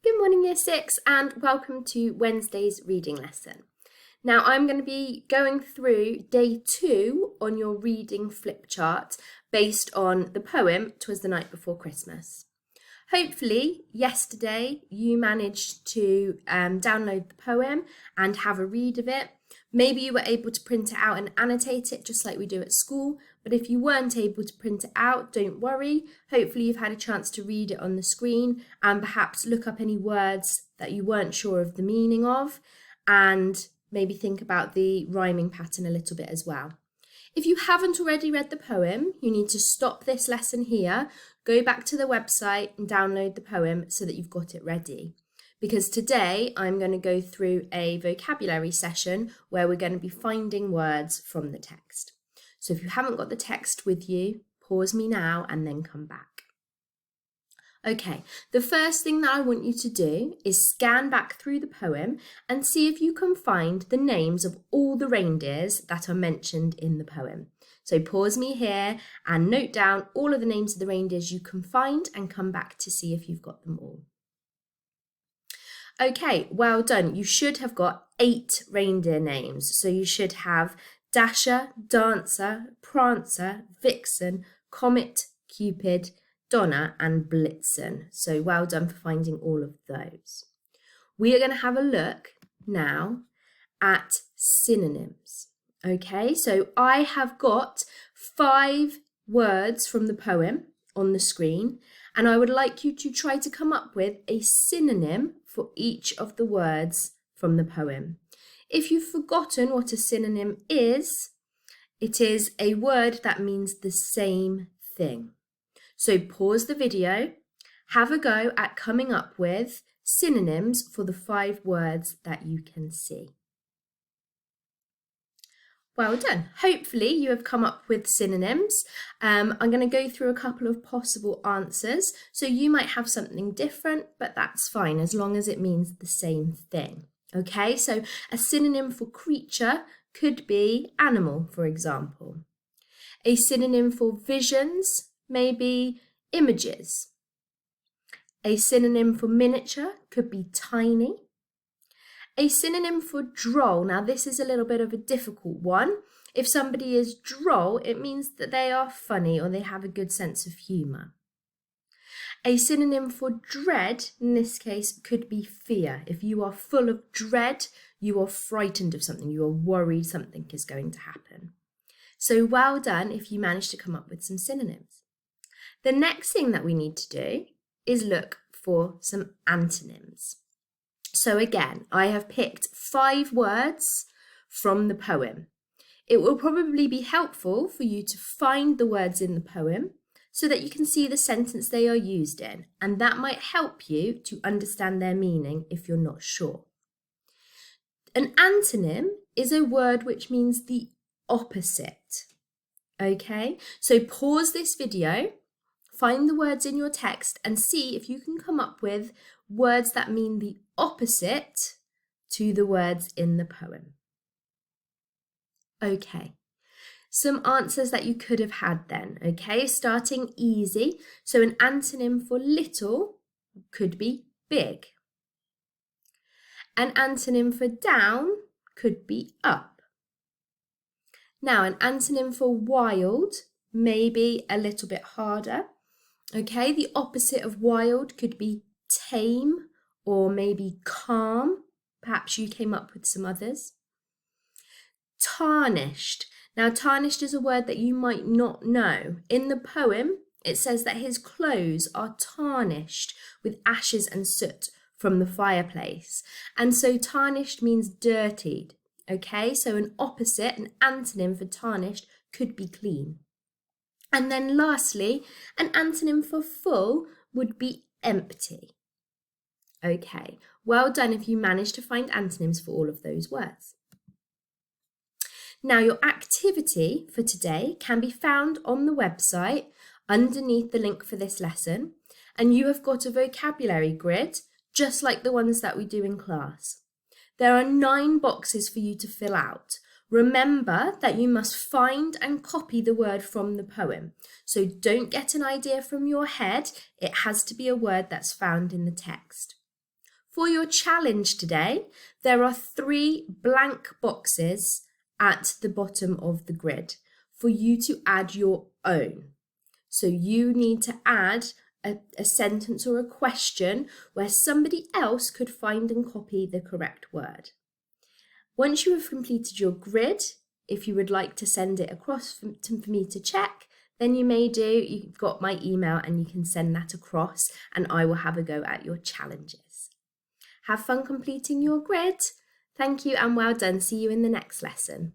Good morning, Year 6, and welcome to Wednesday's reading lesson. Now, I'm going to be going through day 2 on your reading flip chart based on the poem "'Twas the Night Before Christmas." Hopefully, yesterday you managed to download the poem and have a read of it. Maybe you were able to print it out and annotate it just like we do at school, but if you weren't able to print it out, don't worry. Hopefully you've had a chance to read it on the screen and perhaps look up any words that you weren't sure of the meaning of, and maybe think about the rhyming pattern a little bit as well. If you haven't already read the poem, you need to stop this lesson here, go back to the website and download the poem so that you've got it ready. Because today I'm going to go through a vocabulary session where we're going to be finding words from the text. So if you haven't got the text with you, pause me now and then come back. Okay, the first thing that I want you to do is scan back through the poem and see if you can find the names of all the reindeers that are mentioned in the poem. So pause me here and note down all of the names of the reindeers you can find and come back to see if you've got them all. Okay, well done. You should have got 8 reindeer names. So you should have Dasher, Dancer, Prancer, Vixen, Comet, Cupid, Donner and Blitzen. So well done for finding all of those. We are going to have a look now at synonyms. Okay, so I have got 5 words from the poem on the screen, and I would like you to try to come up with a synonym for each of the words from the poem. If you've forgotten what a synonym is, it is a word that means the same thing. So pause the video, have a go at coming up with synonyms for the 5 words that you can see. Well done. Hopefully you have come up with synonyms. I'm going to go through a couple of possible answers. So you might have something different, but that's fine as long as it means the same thing. Okay, so a synonym for creature could be animal, for example. A synonym for visions may be images. A synonym for miniature could be tiny. A synonym for droll, now this is a little bit of a difficult one. If somebody is droll, it means that they are funny or they have a good sense of humour. A synonym for dread, in this case, could be fear. If you are full of dread, you are frightened of something, you are worried something is going to happen. So well done if you managed to come up with some synonyms. The next thing that we need to do is look for some antonyms. So again, I have picked 5 words from the poem. It will probably be helpful for you to find the words in the poem so that you can see the sentence they are used in, and that might help you to understand their meaning if you're not sure. An antonym is a word which means the opposite. Okay, so pause this video, find the words in your text and see if you can come up with words that mean the opposite to the words in the poem. Okay, some answers that you could have had then, okay, starting easy. So an antonym for little could be big. An antonym for down could be up. Now an antonym for wild may be a little bit harder. Okay, the opposite of wild could be tame or maybe calm. Perhaps you came up with some others. Tarnished. Now, tarnished is a word that you might not know. In the poem, it says that his clothes are tarnished with ashes and soot from the fireplace. And so tarnished means dirtied. Okay, so an opposite, an antonym for tarnished could be clean. And then lastly, an antonym for full would be empty. Okay, well done if you managed to find antonyms for all of those words. Now your activity for today can be found on the website underneath the link for this lesson, and you have got a vocabulary grid just like the ones that we do in class. There are 9 boxes for you to fill out. Remember that you must find and copy the word from the poem. So don't get an idea from your head. It has to be a word that's found in the text. For your challenge today, there are 3 blank boxes at the bottom of the grid for you to add your own. So you need to add a sentence or a question where somebody else could find and copy the correct word. Once you have completed your grid, if you would like to send it across for me to check, then you may do. You've got my email and you can send that across and I will have a go at your challenges. Have fun completing your grid. Thank you and well done. See you in the next lesson.